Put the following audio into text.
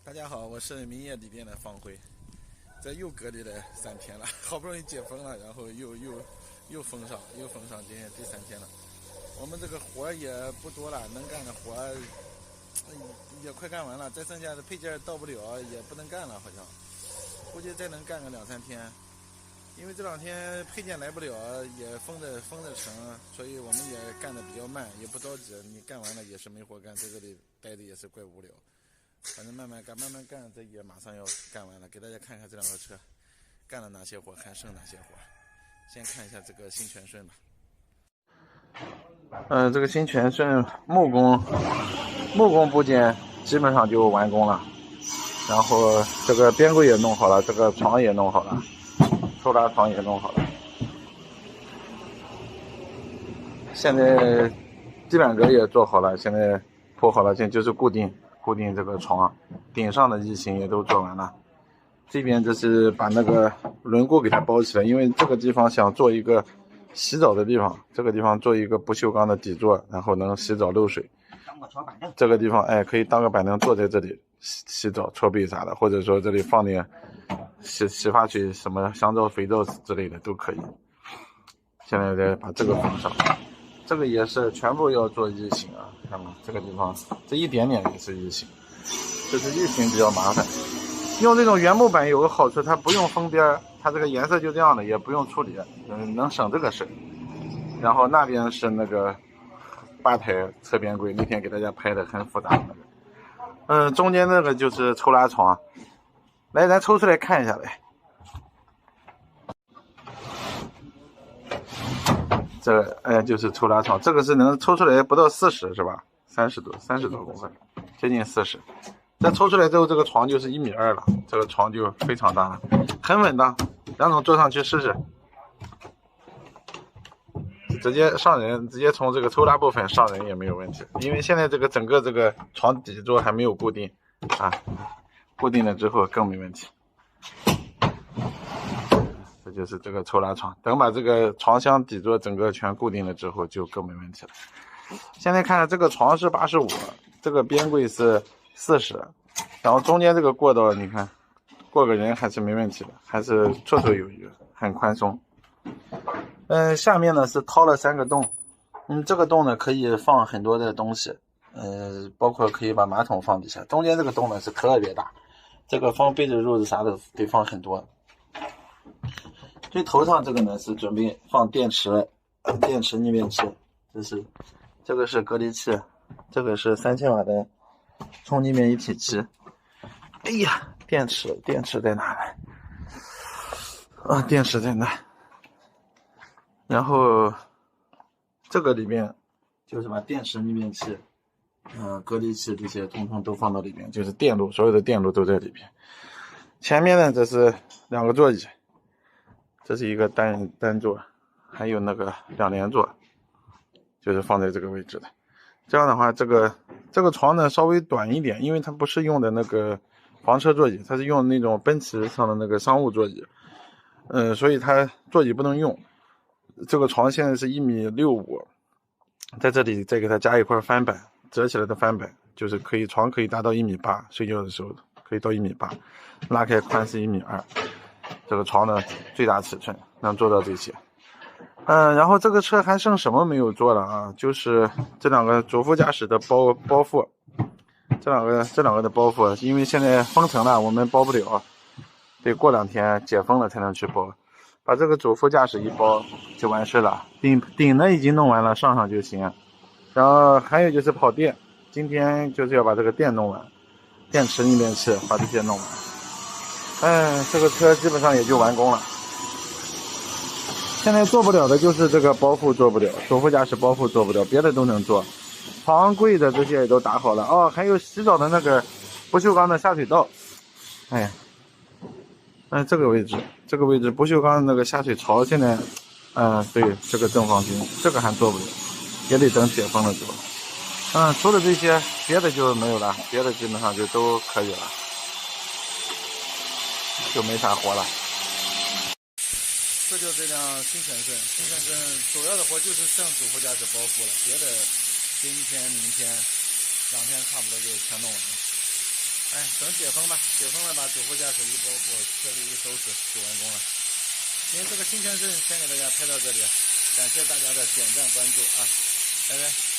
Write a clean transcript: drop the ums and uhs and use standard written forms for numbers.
大家好，我是明业里店的方辉，这又隔离了3天了，好不容易解封了，然后又封上，今天第3天了。我们这个活也不多了，能干的活也快干完了，再剩下的配件到不了，也不能干了，好像估计再能干个2-3天。因为这2天配件来不了，也封着城，所以我们也干得比较慢，也不着急。你干完了也是没活干，在这里待着也是怪无聊。反正慢慢干，这也马上要干完了。给大家看看这2个车干了哪些活，还剩哪些活。先看一下这个新全顺吧。这个新全顺木工部件基本上就完工了，然后这个边柜也弄好了，这个床也弄好了，抽拉床也弄好了。现在地板革也做好了，现在铺好了，现在就是固定这个床，顶上的异形也都做完了。这边就是把那个轮毂给它包起来，因为这个地方想做一个洗澡的地方，这个地方做一个不锈钢的底座，然后能洗澡漏水。这个地方可以当个板凳坐在这里洗澡搓背啥的，或者说这里放点洗发水、什么香皂、肥皂之类的都可以。现在再把这个放上，这个也是全部要做异形啊，看吗？这个地方这一点点也是异形，就是异形比较麻烦。用这种原木板有个好处，它不用封边，它这个颜色就这样的，也不用处理，能省这个事。然后那边是那个8台侧边柜，那天给大家拍的很复杂那个。中间那个就是抽拉床，来，咱抽出来看一下来。这个就是抽拉床，这个是能抽出来不到40是吧？30多公分，接近40。再抽出来之后，这个床就是1.2米了，这个床就非常大了，很稳当。梁总坐上去试试，直接上人，直接从这个抽拉部分上人也没有问题。因为现在这个整个这个床底座还没有固定啊，固定了之后更没问题。这就是这个抽拉床，等把这个床箱底座整个全固定了之后就更没问题了。现在看这个床是85，这个边柜是40，然后中间这个过道你看过个人还是没问题的，还是绰绰有余，很宽松。下面呢是掏了3个洞，这个洞呢可以放很多的东西，包括可以把马桶放底下。中间这个洞呢是特别大，这个放被子褥子啥的得放很多。最头上这个呢是准备放电池逆变器，这个是隔离器，这个是3000瓦的冲逆变一体机。哎呀，电池在哪呢？电池在哪？然后这个里面就是把电池逆变器、隔离器这些通通都放到里面，就是电路，所有的电路都在里边。前面呢这是2个座椅。这是一个单座，还有那个2连座，就是放在这个位置的。这样的话，这个床呢稍微短一点，因为它不是用的那个房车座椅，它是用那种奔驰上的那个商务座椅，所以它座椅不能用。这个床现在是1.65米，在这里再给它加一块翻板，折起来的翻板，就是床可以达到1.8米，睡觉的时候可以到1.8米，拉开宽是1.2米。这个床的最大尺寸能做到这些。然后这个车还剩什么没有做了啊？就是这2个主副驾驶的包覆，这两个的包覆，因为现在封城了，我们包不了，得过2天解封了才能去包。把这个主副驾驶一包就完事了，顶呢已经弄完了，上就行。然后还有就是跑电，今天就是要把这个电弄完，电池逆变器把这些弄完。这个车基本上也就完工了。现在做不了的就是这个包覆做不了，主副驾驶包覆做不了，别的都能做。床柜的这些也都打好了还有洗澡的那个不锈钢的下水道。这个位置不锈钢的那个下水槽现在，对，这个正方形，这个还做不了，也得等解封了之后。除了这些，别的就没有了，别的基本上就都可以了。就没啥活了。这就这辆新全顺主要的活就是剩主副驾驶包覆了，别的今天明天2天差不多就全弄完了。哎，等解封吧，解封了把主副驾驶一包括车里一收拾就完工了。今天这个新全镇先给大家拍到这里，感谢大家的点赞关注啊，拜拜。